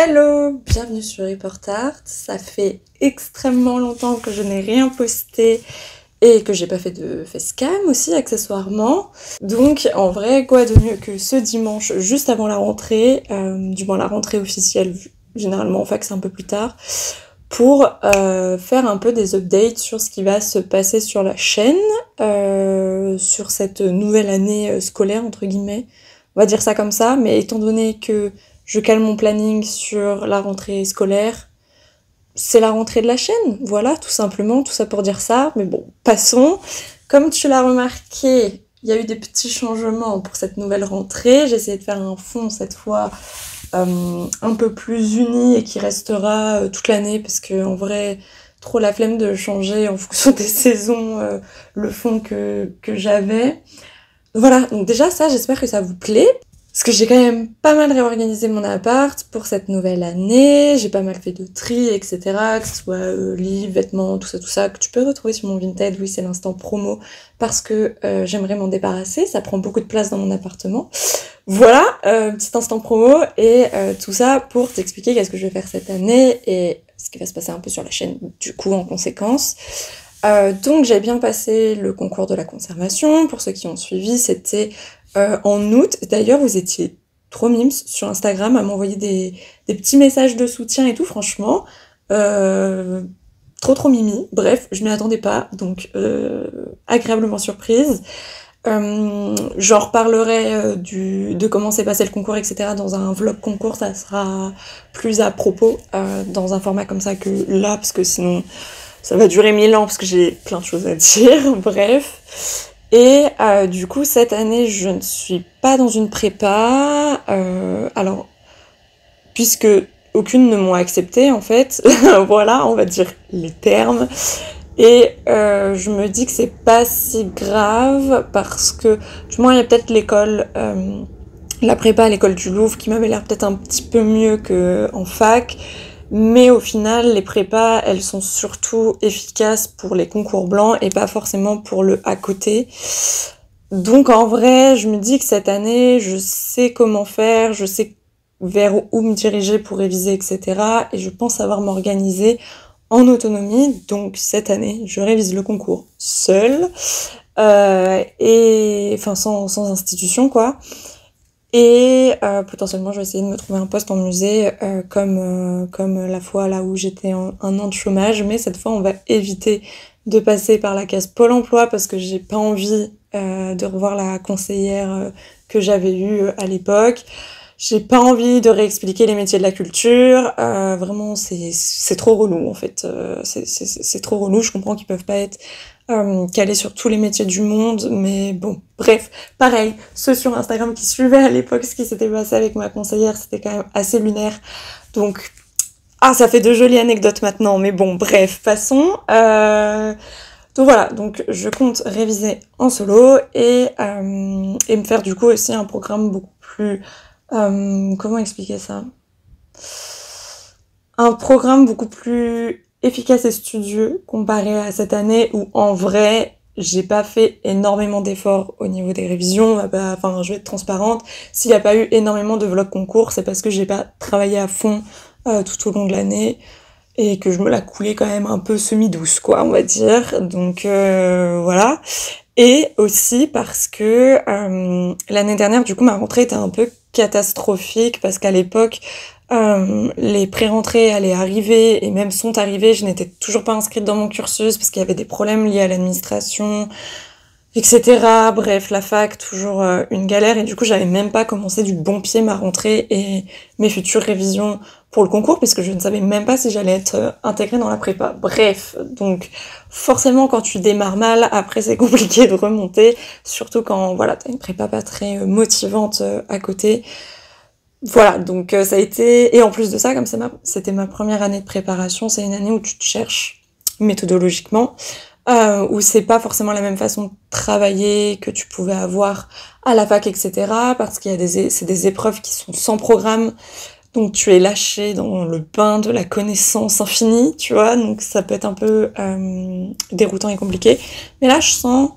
Hello, bienvenue sur Reportart. Ça fait extrêmement longtemps que je n'ai rien posté et que j'ai pas fait de facecam aussi accessoirement. Donc en vrai, quoi de mieux que ce dimanche juste avant la rentrée, du moins la rentrée officielle, généralement en fac c'est un peu plus tard, pour faire un peu des updates sur ce qui va se passer sur la chaîne, sur cette nouvelle année scolaire entre guillemets. On va dire ça comme ça, mais étant donné que je cale mon planning sur la rentrée scolaire, c'est la rentrée de la chaîne, voilà, tout simplement, tout ça pour dire ça, mais bon, passons. Comme tu l'as remarqué, il y a eu des petits changements pour cette nouvelle rentrée, j'ai essayé de faire un fond cette fois un peu plus uni et qui restera toute l'année, parce que en vrai, trop la flemme de changer en fonction des saisons le fond que j'avais. Voilà, donc déjà ça, j'espère que ça vous plaît. Parce que j'ai quand même pas mal réorganisé mon appart pour cette nouvelle année, j'ai pas mal fait de tri, etc. Que ce soit livres, vêtements, tout ça, que tu peux retrouver sur mon Vinted, oui c'est l'instant promo, parce que j'aimerais m'en débarrasser, ça prend beaucoup de place dans mon appartement. Voilà, petit instant promo, et tout ça pour t'expliquer qu'est-ce que je vais faire cette année, et ce qui va se passer un peu sur la chaîne du coup en conséquence. Donc j'ai bien passé le concours de la conservation, pour ceux qui ont suivi, c'était en août. D'ailleurs vous étiez trop mimes sur Instagram à m'envoyer des petits messages de soutien et tout, franchement. Trop mimi, bref, je m'y attendais pas, donc agréablement surprise. J'en reparlerai de comment s'est passé le concours, etc. dans un vlog concours, ça sera plus à propos dans un format comme ça que là, parce que sinon ça va durer 1000 ans parce que j'ai plein de choses à dire, bref. Et du coup, cette année, je ne suis pas dans une prépa, alors, puisque aucune ne m'ont accepté, en fait, voilà, on va dire les termes. Et je me dis que c'est pas si grave, parce que, du moins, il y a peut-être l'école, la prépa à l'école du Louvre, qui m'avait l'air peut-être un petit peu mieux qu'en fac. Mais au final, les prépas, elles sont surtout efficaces pour les concours blancs et pas forcément pour le à côté. Donc en vrai, je me dis que cette année, je sais comment faire, je sais vers où me diriger pour réviser, etc. Et je pense savoir m'organiser en autonomie. Donc cette année, je révise le concours seule, et enfin sans institution quoi. Et potentiellement, je vais essayer de me trouver un poste en musée, comme la fois là où j'étais en un an de chômage. Mais cette fois, on va éviter de passer par la case Pôle emploi parce que j'ai pas envie de revoir la conseillère que j'avais eue à l'époque. J'ai pas envie de réexpliquer les métiers de la culture. Vraiment, c'est trop relou en fait. C'est trop relou. Je comprends qu'ils peuvent pas être calés sur tous les métiers du monde, mais bon, bref, pareil, ceux sur Instagram qui suivaient à l'époque ce qui s'était passé avec ma conseillère, c'était quand même assez lunaire, donc, ça fait de jolies anecdotes maintenant, mais bon, bref, passons. Donc voilà, donc je compte réviser en solo et me faire du coup aussi un programme beaucoup plus, comment expliquer ça? Un programme beaucoup plus efficace et studieux comparé à cette année où en vrai j'ai pas fait énormément d'efforts au niveau des révisions. Enfin, je vais être transparente, s'il y a pas eu énormément de vlogs concours, c'est parce que j'ai pas travaillé à fond tout au long de l'année et que je me la coulais quand même un peu semi-douce quoi, on va dire. Donc voilà. Et aussi parce que l'année dernière, du coup, ma rentrée était un peu catastrophique parce qu'à l'époque, les pré-rentrées allaient arriver et même sont arrivées. Je n'étais toujours pas inscrite dans mon cursus parce qu'il y avait des problèmes liés à l'administration, etc. Bref, la fac, toujours une galère. Et du coup, j'avais même pas commencé du bon pied ma rentrée et mes futures révisions pour le concours, puisque je ne savais même pas si j'allais être intégrée dans la prépa. Bref, donc forcément, quand tu démarres mal, après c'est compliqué de remonter, surtout quand voilà, t'as une prépa pas très motivante à côté. Voilà, donc ça a été... Et en plus de ça, comme c'était ma première année de préparation, c'est une année où tu te cherches méthodologiquement, où c'est pas forcément la même façon de travailler que tu pouvais avoir à la fac, etc. Parce qu'il y a c'est des épreuves qui sont sans programme, donc tu es lâché dans le bain de la connaissance infinie, tu vois, donc ça peut être un peu déroutant et compliqué. Mais là, je sens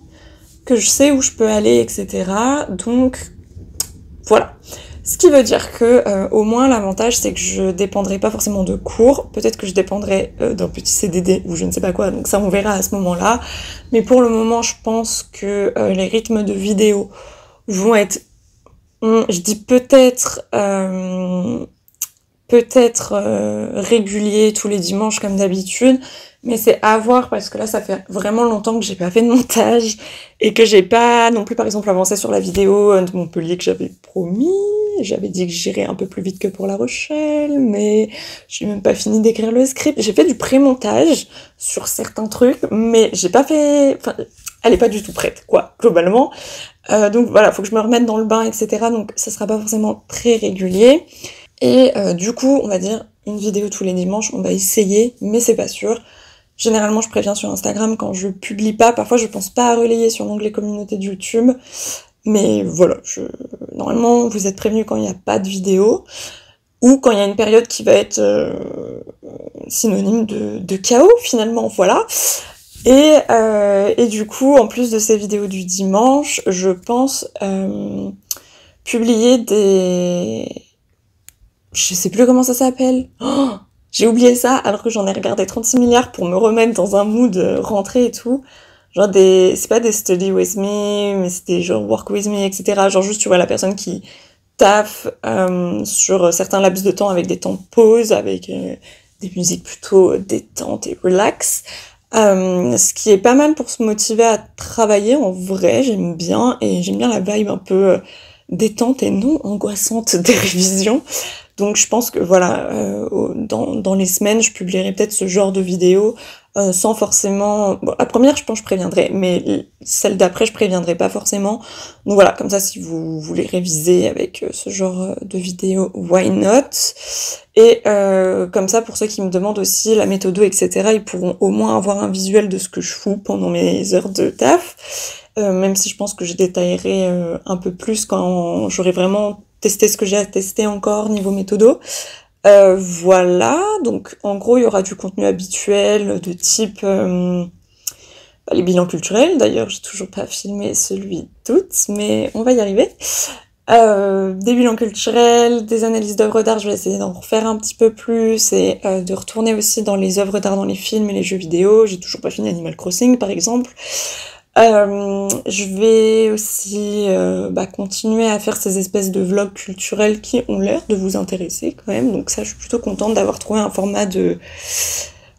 que je sais où je peux aller, etc. Donc, voilà. Ce qui veut dire que au moins l'avantage c'est que je dépendrai pas forcément de cours, peut-être que je dépendrai d'un petit CDD ou je ne sais pas quoi, donc ça on verra à ce moment-là. Mais pour le moment je pense que les rythmes de vidéo vont être, je dis peut-être régulier tous les dimanches comme d'habitude, mais c'est à voir parce que là ça fait vraiment longtemps que j'ai pas fait de montage et que j'ai pas non plus par exemple avancé sur la vidéo de Montpellier que j'avais promis. J'avais dit que j'irais un peu plus vite que pour La Rochelle, mais j'ai même pas fini d'écrire le script. J'ai fait du pré-montage sur certains trucs, mais j'ai pas fait... Enfin, elle est pas du tout prête, quoi, globalement. Donc voilà, faut que je me remette dans le bain, etc. Donc ça sera pas forcément très régulier. Et du coup, on va dire une vidéo tous les dimanches, on va essayer, mais c'est pas sûr. Généralement, je préviens sur Instagram quand je publie pas. Parfois, je pense pas à relayer sur l'onglet communauté de YouTube. Mais voilà, normalement, vous êtes prévenus quand il n'y a pas de vidéo. Ou quand il y a une période qui va être synonyme de chaos, finalement, voilà. Et du coup, en plus de ces vidéos du dimanche, je pense publier des... Je sais plus comment ça s'appelle. Oh, j'ai oublié ça alors que j'en ai regardé 36 milliards pour me remettre dans un mood rentrée et tout. Genre c'est pas des study with me, mais c'était genre work with me, etc. Genre juste tu vois la personne qui taffe sur certains laps de temps avec des temps de pause, avec des musiques plutôt détentes et relax. Ce qui est pas mal pour se motiver à travailler en vrai, j'aime bien, et j'aime bien la vibe un peu détente et non angoissante des révisions. Donc je pense que voilà, dans les semaines, je publierai peut-être ce genre de vidéo sans forcément... Bon, la première, je pense que je préviendrai, mais celle d'après, je préviendrai pas forcément. Donc voilà, comme ça, si vous voulez réviser avec ce genre de vidéo, why not? Et comme ça, pour ceux qui me demandent aussi la méthode, etc., ils pourront au moins avoir un visuel de ce que je fous pendant mes heures de taf. Même si je pense que je détaillerai un peu plus quand j'aurai vraiment testé ce que j'ai à tester encore niveau méthodo. Voilà, donc en gros il y aura du contenu habituel de type les bilans culturels, d'ailleurs j'ai toujours pas filmé celui d'août, mais on va y arriver. Des bilans culturels, des analyses d'œuvres d'art, je vais essayer d'en refaire un petit peu plus, et de retourner aussi dans les œuvres d'art dans les films et les jeux vidéo. J'ai toujours pas fini Animal Crossing par exemple. Je vais aussi continuer à faire ces espèces de vlogs culturels qui ont l'air de vous intéresser quand même, donc ça je suis plutôt contente d'avoir trouvé un format de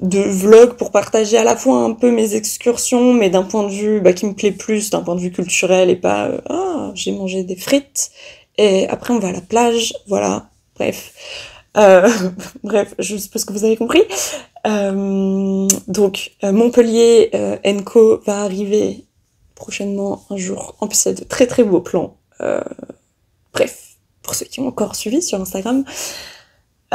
vlog pour partager à la fois un peu mes excursions, mais d'un point de vue qui me plaît plus, d'un point de vue culturel, et pas j'ai mangé des frites et après on va à la plage, voilà, bref. Bref, je suppose que vous avez compris. Donc Montpellier Co va arriver prochainement un jour. En plus il y a de très très beaux plans. Bref, pour ceux qui ont encore suivi sur Instagram.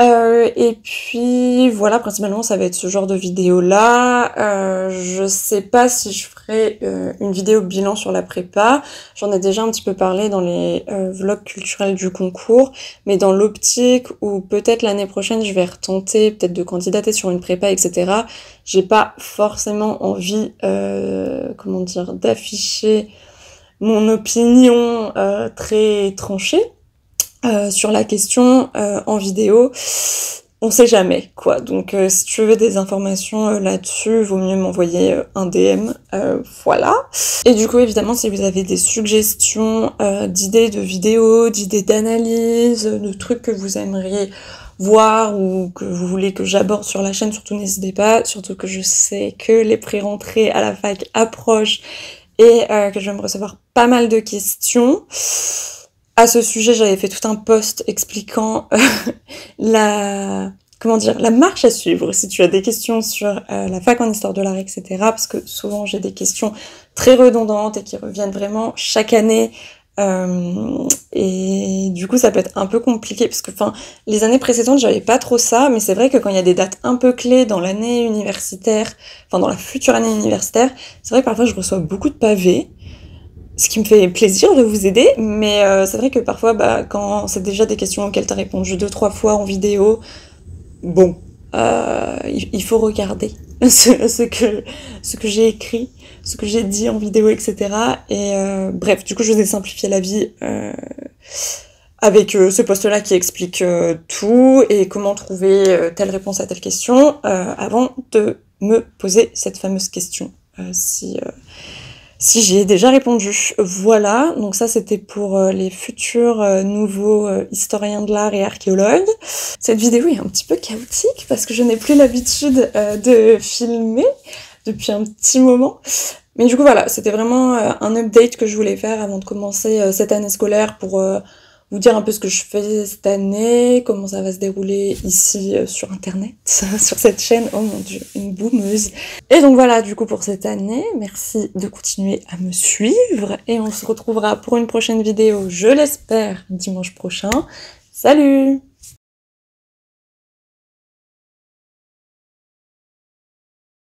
Et puis voilà, principalement ça va être ce genre de vidéo là. Je sais pas si je ferai une vidéo bilan sur la prépa. J'en ai déjà un petit peu parlé dans les vlogs culturels du concours, mais dans l'optique où peut-être l'année prochaine je vais retenter peut-être de candidater sur une prépa, etc. J'ai pas forcément envie d'afficher mon opinion très tranchée sur la question en vidéo. On sait jamais, quoi. Donc si tu veux des informations là-dessus, vaut mieux m'envoyer un DM, voilà. Et du coup, évidemment, si vous avez des suggestions d'idées de vidéos, d'idées d'analyse, de trucs que vous aimeriez voir ou que vous voulez que j'aborde sur la chaîne, surtout n'hésitez pas, surtout que je sais que les pré-rentrées à la fac approchent et que je vais me recevoir pas mal de questions. À ce sujet, j'avais fait tout un post expliquant la marche à suivre si tu as des questions sur la fac en histoire de l'art, etc. Parce que souvent j'ai des questions très redondantes et qui reviennent vraiment chaque année. Et du coup ça peut être un peu compliqué parce que les années précédentes j'avais pas trop ça, mais c'est vrai que quand il y a des dates un peu clés dans l'année universitaire, dans la future année universitaire, c'est vrai que parfois je reçois beaucoup de pavés. Ce qui me fait plaisir de vous aider, mais c'est vrai que parfois, quand c'est déjà des questions auxquelles t'as répondu 2-3 fois en vidéo, bon, il faut regarder ce que j'ai écrit, ce que j'ai dit en vidéo, etc. Et bref, du coup, je vous ai simplifié la vie avec ce post-là qui explique tout et comment trouver telle réponse à telle question avant de me poser cette fameuse question, si j'y ai déjà répondu. Voilà, donc ça c'était pour les futurs nouveaux historiens de l'art et archéologues. Cette vidéo est un petit peu chaotique parce que je n'ai plus l'habitude de filmer depuis un petit moment. Mais du coup voilà, c'était vraiment un update que je voulais faire avant de commencer cette année scolaire pour vous dire un peu ce que je fais cette année, comment ça va se dérouler ici sur internet, sur cette chaîne. Oh mon dieu, une boumeuse. Et donc voilà, du coup pour cette année, merci de continuer à me suivre et on se retrouvera pour une prochaine vidéo, je l'espère, dimanche prochain. Salut!